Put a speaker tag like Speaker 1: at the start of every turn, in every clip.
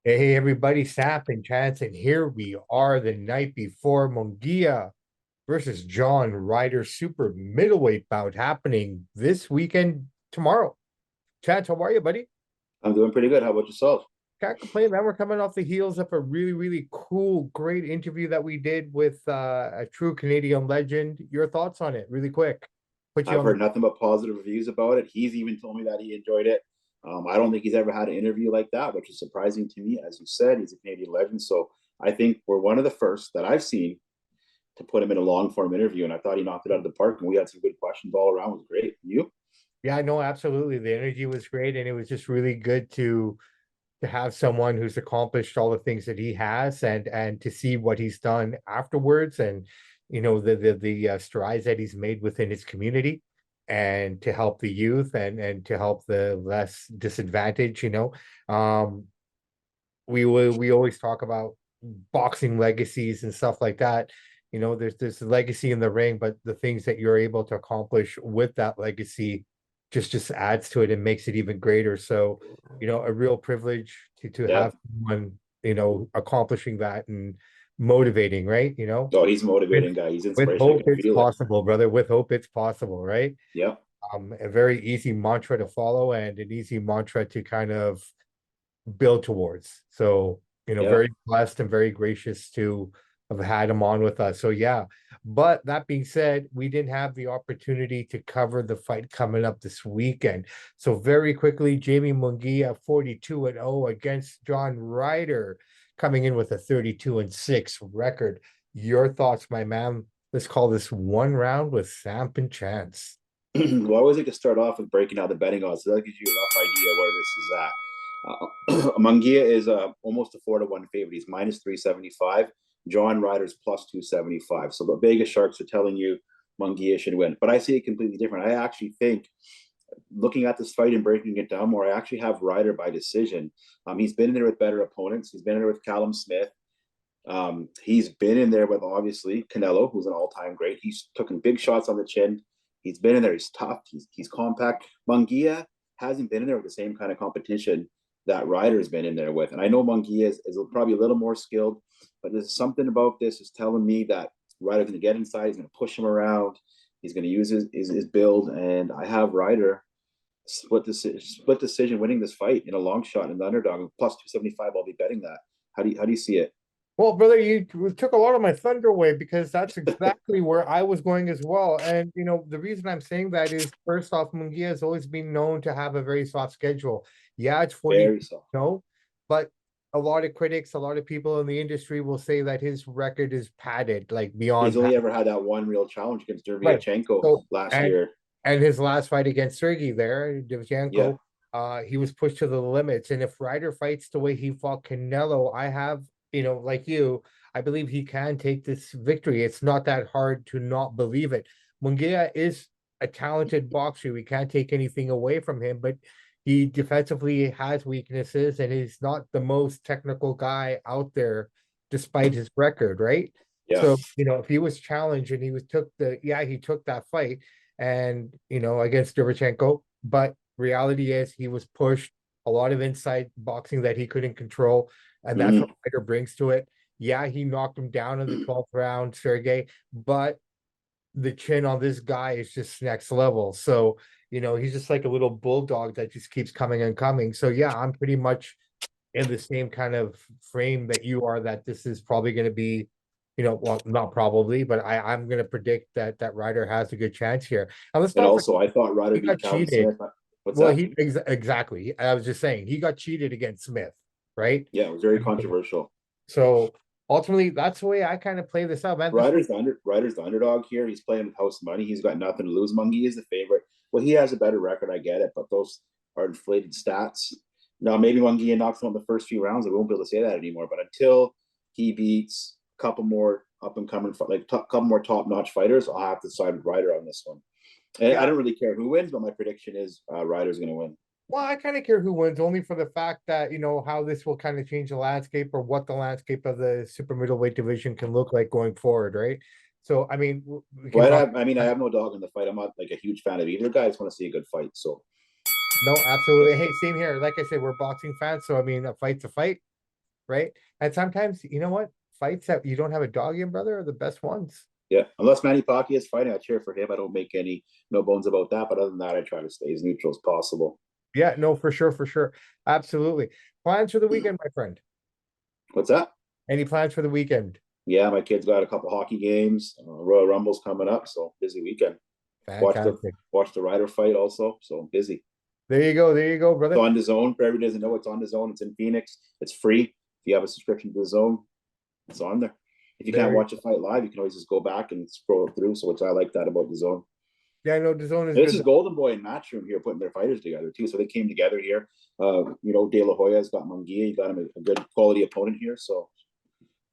Speaker 1: Hey everybody, Samp&Chance, and here we are the night before Munguia versus John Ryder super middleweight bout happening this weekend tomorrow. Chance, how are you, buddy?
Speaker 2: I'm doing pretty good. How about yourself?
Speaker 1: Can't complain, man. We're coming off the heels of a really cool, great interview that we did with a true Canadian legend. Your thoughts on it, really quick. Put you
Speaker 2: I've
Speaker 1: on the
Speaker 2: heard nothing but positive reviews about it. He's even told me that he enjoyed it. I don't think he's ever had an interview like that, which is surprising to me. As you said, he's a Canadian legend. So I think we're one of the first that I've seen to put him in a long form interview. And I thought he knocked it out of the park. And we had some good questions all around. It was great. You?
Speaker 1: Yeah, no, absolutely. The energy was great, and it was just really good to have someone who's accomplished all the things that he has and to see what he's done afterwards and the strides that he's made within his community and to help the youth and to help the less disadvantaged. We always talk about boxing legacies and stuff like that. There's a legacy in the ring, but the things that you're able to accomplish with that legacy just adds to it and makes it even greater. So, a real privilege to
Speaker 2: Yeah.
Speaker 1: have someone, accomplishing that and motivating, right?
Speaker 2: Oh, he's a
Speaker 1: With
Speaker 2: motivating guy. He's
Speaker 1: with
Speaker 2: inspirational. I
Speaker 1: hope
Speaker 2: can
Speaker 1: it's
Speaker 2: feel it.
Speaker 1: possible, brother. With hope it's possible, right?
Speaker 2: Yeah.
Speaker 1: A very easy mantra to follow and an easy mantra to kind of build towards. So,
Speaker 2: Yeah.
Speaker 1: very blessed and very gracious to have had him on with us. So yeah. But that being said, we didn't have the opportunity to cover the fight coming up this weekend. So very quickly, Jamie Munguia 42-0 against John Ryder, coming in with a 32-6 record. Your thoughts, my man? Let's call this one round with Samp&Chance.
Speaker 2: Well, I always like to start off with breaking out the betting odds. So that gives you a rough idea where this is at. Munguia is almost a 4-1 favorite. He's minus 375. John Ryder's plus 275. So the Vegas Sharks are telling you Munguia should win. But I see it completely different. I actually think, looking at this fight and breaking it down more, I actually have Ryder by decision. He's been in there with better opponents. He's been in there with Callum Smith. He's been in there with, obviously, Canelo, who's an all-time great. He's taken big shots on the chin. He's been in there. He's tough. He's compact. Munguia hasn't been in there with the same kind of competition that Ryder's been in there with. And I know Munguia is probably a little more skilled, but there's something about this is telling me that Ryder's going to get inside. He's going to push him around. He's going to use his build. And I have Ryder split decision winning this fight in a long shot in the underdog. Plus 275, I'll be betting that. How do you see it?
Speaker 1: Well, brother, you took a lot of my thunder away because that's exactly where I was going as well. And the reason I'm saying that is first off, Munguia has always been known to have a very soft schedule. Yeah, it's 40,
Speaker 2: Very soft.
Speaker 1: no, but a lot of critics, a lot of people in the industry will say that his record is padded, like
Speaker 2: He's
Speaker 1: beyond
Speaker 2: only
Speaker 1: padded.
Speaker 2: ever had that one real challenge against
Speaker 1: Right.
Speaker 2: Dervyachenko
Speaker 1: So
Speaker 2: last
Speaker 1: and
Speaker 2: year.
Speaker 1: and his last fight against Sergey there,
Speaker 2: Yeah.
Speaker 1: Divchenko, he was pushed to the limits. And if Ryder fights the way he fought Canelo, I have, like you, I believe he can take this victory. It's not that hard to not believe it. Munguia is a talented boxer. We can't take anything away from him, but he defensively has weaknesses and he's not the most technical guy out there despite his record, right?
Speaker 2: Yeah.
Speaker 1: So, if he was challenged and he took that fight and, against Derevchenko, but reality is he was pushed a lot of inside boxing that he couldn't control. And that's what
Speaker 2: Mm-hmm.
Speaker 1: Ryder brings to it. Yeah, he knocked him down in the 12th round, Sergey, but the chin on this guy is just next level. So, he's just like a little bulldog that just keeps coming and coming. So, yeah, I'm pretty much in the same kind of frame that you are, that this is probably going to be, well, not probably, but I'm going to predict that Ryder has a good chance here. And let's
Speaker 2: And
Speaker 1: not forget,
Speaker 2: also, I thought Ryder
Speaker 1: he
Speaker 2: beat
Speaker 1: got
Speaker 2: Callum
Speaker 1: cheated.
Speaker 2: Smith. What's
Speaker 1: Well,
Speaker 2: that?
Speaker 1: exactly. I was just saying he got cheated against Smith, right?
Speaker 2: Yeah, it was very controversial.
Speaker 1: So ultimately, that's the way I kind of play this out, man. This week,
Speaker 2: Ryder's the underdog here. He's playing with house money. He's got nothing to lose. Mungie is the favorite. Well, he has a better record. I get it, but those are inflated stats. Now, maybe Mungie knocks him out the first few rounds. I won't be able to say that anymore. But until he beats a couple more up and coming, like a couple more top notch fighters, I'll have to side with Ryder on this one. And I
Speaker 1: yeah.
Speaker 2: don't really care who wins, but my prediction is Ryder's going to win.
Speaker 1: Well, I kind of care who wins, only for the fact that how this will kind of change the landscape or what the landscape of the super middleweight division can look like going forward, right? So, I mean, we can
Speaker 2: Well,
Speaker 1: talk.
Speaker 2: I have no dog in the fight. I'm not like a huge fan of either guy. I just want to see a good fight. So
Speaker 1: No, absolutely. Hey, same here. Like I said, we're boxing fans, so I mean, a fight's a fight. right? And sometimes, you know what? Fights that you don't have a dog in, brother, are the best ones.
Speaker 2: Yeah, unless Manny Pacquiao is fighting, I cheer for him. I don't make any no bones about that. But other than that, I try to stay as neutral as possible.
Speaker 1: Yeah, no, for sure, for sure. Absolutely. Plans for the weekend, my friend?
Speaker 2: What's that?
Speaker 1: Any plans for the weekend?
Speaker 2: Yeah, my kids got a couple hockey games. Royal Rumble's coming up, so busy weekend. Watch the
Speaker 1: Fantastic.
Speaker 2: watch the Ryder fight also, so busy.
Speaker 1: There you go. There you go,
Speaker 2: It's
Speaker 1: brother.
Speaker 2: on the zone. For everybody doesn't know, it's on the zone. It's in Phoenix. It's free. If you have a subscription to the zone, it's on there. If you can't
Speaker 1: There.
Speaker 2: watch a fight live, you can always just go back and scroll it through. So which I like that about the zone.
Speaker 1: Yeah, no, the zone is
Speaker 2: And this
Speaker 1: good.
Speaker 2: is Golden Boy and Matchroom here putting their fighters together too. So they came together here. De La Hoya's got Munguia. You got him a good quality opponent here. So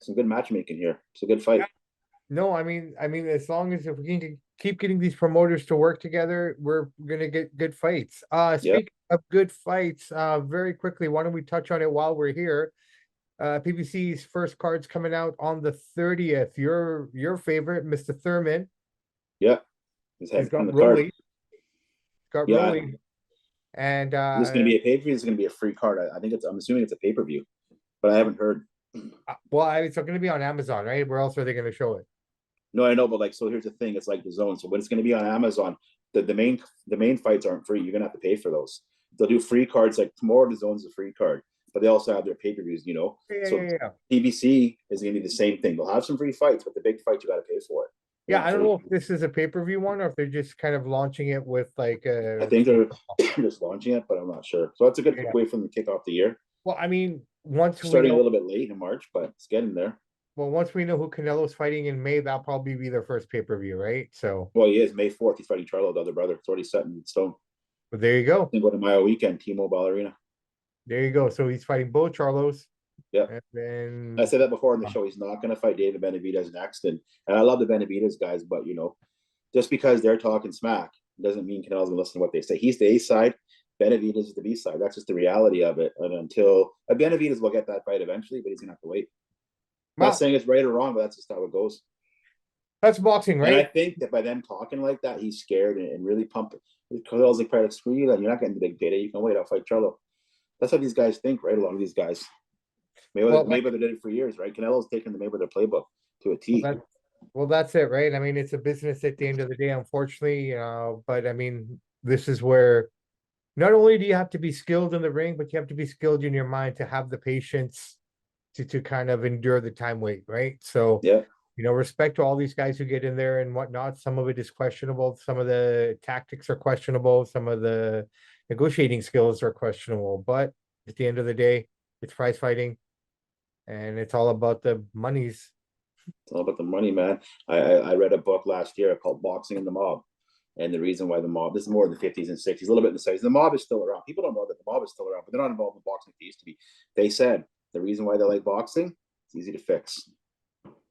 Speaker 2: some good matchmaking here. It's a good fight.
Speaker 1: No, I mean, as long as if we can keep getting these promoters to work together, we're gonna get good fights.
Speaker 2: Yeah.
Speaker 1: Speaking of good fights, very quickly, why don't we touch on it while we're here? PBC's first card's coming out on the 30th. Your favorite, Mr. Thurman,
Speaker 2: Yeah. His
Speaker 1: he's
Speaker 2: head on
Speaker 1: got
Speaker 2: the card.
Speaker 1: Rolly, got
Speaker 2: Yeah.
Speaker 1: Rolly, and
Speaker 2: Is this going to be a pay per view? Is going to be a free card? I think it's. I'm assuming it's a pay per view, but I haven't heard.
Speaker 1: well, it's going to be on Amazon, right? Where else are they going to show it?
Speaker 2: No, I know, but like, so here's the thing: it's like the zone. So when it's going to be on Amazon, the main fights aren't free. You're going to have to pay for those. They'll do free cards. Like tomorrow, the zone's a free card, but they also have their pay per views.
Speaker 1: Yeah,
Speaker 2: So
Speaker 1: yeah, yeah.
Speaker 2: PBC is going to be the same thing. They'll have some free fights, but the big fights you got to pay for it.
Speaker 1: Yeah, I don't
Speaker 2: Free.
Speaker 1: know if this is a pay-per-view one or if they're just kind of launching it with like
Speaker 2: I think they're just launching it, but I'm not sure. So that's a good
Speaker 1: yeah.
Speaker 2: way for them to kick off the year.
Speaker 1: Well, I mean, once we
Speaker 2: Starting a
Speaker 1: know,
Speaker 2: little bit late in March, but it's getting there.
Speaker 1: well, once we know who Canelo's fighting in May, that'll probably be their first pay-per-view, right? So,
Speaker 2: Well, he is May 4th. He's fighting Charlo, the other brother. It's already set in stone.
Speaker 1: but there you go.
Speaker 2: Then go to Mile Weekend, T-Mobile Arena.
Speaker 1: There you go. So he's fighting both Charlos.
Speaker 2: Yeah.
Speaker 1: And then
Speaker 2: I said that before on the show. He's not going to fight David Benavidez next. And I love the Benavidez guys, but, just because they're talking smack doesn't mean Canelo's going to listen to what they say. He's the A side. Benavidez is the B side. That's just the reality of it. And until Benavidez will get that fight eventually, but he's going to have to wait.
Speaker 1: well,
Speaker 2: Not saying it's right or wrong, but that's just how it goes.
Speaker 1: that's boxing,
Speaker 2: And I
Speaker 1: right?
Speaker 2: think that by them talking like that, he's scared and really pumped. Canelo's like, probably screw you, then you're not getting the big payday. You can wait. I'll fight Charlo. That's how these guys think, right? A lot of these guys. Mayweather did it for years, right? Canelo's taken the Mayweather playbook to a T.
Speaker 1: Well, that's it, right? I mean, it's a business at the end of the day, unfortunately. But I mean, this is where not only do you have to be skilled in the ring, but you have to be skilled in your mind to have the patience to kind of endure the time wait, right? So,
Speaker 2: Yeah.
Speaker 1: Respect to all these guys who get in there and whatnot. Some of it is questionable. Some of the tactics are questionable. Some of the negotiating skills are questionable. But at the end of the day, it's prize fighting, and it's all about the monies.
Speaker 2: It's all about the money, man. I read a book last year called Boxing and the Mob. And the reason why the mob, this is more in the 50s and 60s, a little bit in the 60s. The mob is still around. People don't know that the mob is still around, but they're not involved in boxing like they used to be. They said the reason why they like boxing, it's easy to fix.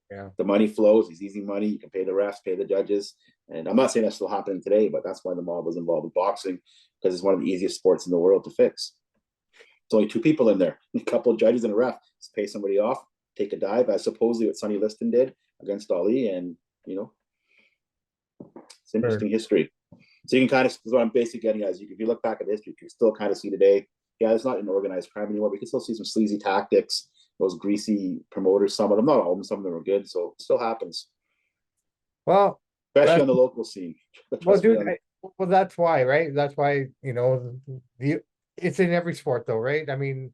Speaker 1: Yeah.
Speaker 2: The money flows, it's easy money. You can pay the refs, pay the judges. And I'm not saying that's still happening today, but that's why the mob was involved in boxing, because it's one of the easiest sports in the world to fix. It's only two people in there, a couple of judges and a ref. Just pay somebody off, take a dive, as supposedly what Sonny Liston did against Ali. And, it's interesting history. So you can kind of, what I'm basically getting at is if you look back at history, you can still kind of see today, yeah, it's not an organized crime anymore. We can still see some sleazy tactics, those greasy promoters, some of them, not all of them, some of them are good. So it still happens.
Speaker 1: Well,
Speaker 2: Especially on the local scene.
Speaker 1: well, dude, well, that's why, right? That's why, it's in every sport though, right? I mean,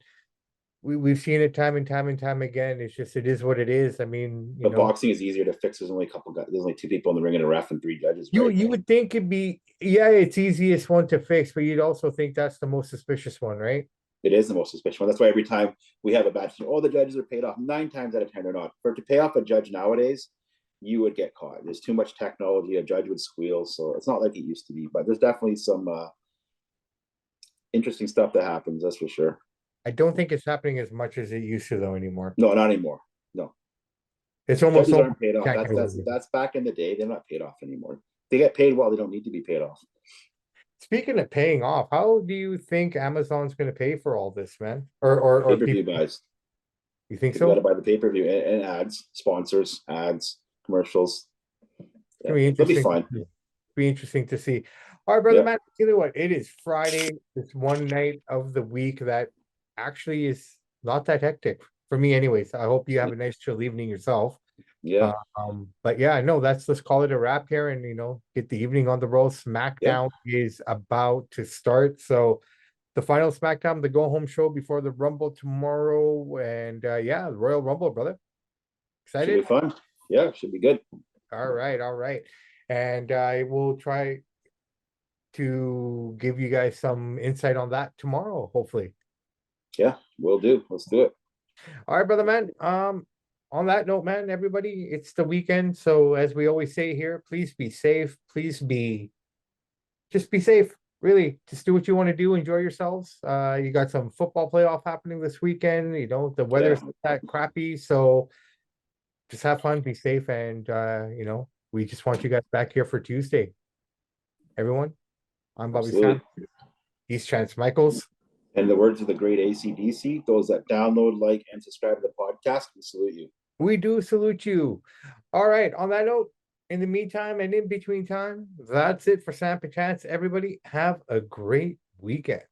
Speaker 1: we've seen it time and time and time again. It's just, it is what it is. I mean,
Speaker 2: but boxing is easier to fix. There's only a couple guys. There's only two people in the ring and a ref and three judges. Right?
Speaker 1: You would think it'd be, yeah, it's easiest one to fix, but you'd also think that's the most suspicious one, right?
Speaker 2: It is the most suspicious one. That's why every time we have a match, all the judges are paid off. 9 times out of 10 they're not. For to pay off a judge nowadays, you would get caught. There's too much technology. A judge would squeal. So it's not like it used to be. But there's definitely some interesting stuff that happens. That's for sure.
Speaker 1: I don't think it's happening as much as it used to though anymore.
Speaker 2: No, not anymore. No.
Speaker 1: It's almost
Speaker 2: Judges aren't paid off.
Speaker 1: technically.
Speaker 2: That's back in the day. They're not paid off anymore. They get paid well. They don't need to be paid off.
Speaker 1: Speaking of paying off, how do you think Amazon's going to pay for all this, man? Or
Speaker 2: Pay-per-view guys.
Speaker 1: You think
Speaker 2: You
Speaker 1: so?
Speaker 2: got to buy the pay-per-view and ads, sponsors, ads, commercials. Yeah, it'll be fine.
Speaker 1: Be interesting to see. All right, brother
Speaker 2: Yeah.
Speaker 1: Matt, tell you what, it is Friday. It's one night of the week that actually is not that hectic for me anyways. I hope you have a nice chill evening yourself.
Speaker 2: Yeah.
Speaker 1: But yeah, no, let's call it a wrap here and get the evening on the road. SmackDown is about to start. So the final SmackDown, the go home show before the Rumble tomorrow. And yeah, the Royal Rumble, brother.
Speaker 2: Should be
Speaker 1: Excited?
Speaker 2: fun. Yeah, should be good.
Speaker 1: All right, all right. And I will try to give you guys some insight on that tomorrow, hopefully.
Speaker 2: Yeah, will do. Let's do it.
Speaker 1: All right, brother man. On that note, man, everybody, it's the weekend. So as we always say here, please be safe. Just be safe. Really, just do what you want to do. Enjoy yourselves. You got some football playoff happening this weekend. The weather's not that crappy. So just have fun, be safe. And, we just want you guys back here for Tuesday. Everyone, I'm Bobby Sam. He's Chance Michaels.
Speaker 2: And the words of the great AC/DC, those that download, like, and subscribe to the podcast, we salute you.
Speaker 1: We do salute you. All right. On that note, in the meantime and in between time, that's it for Samp&Chance. Everybody have a great weekend.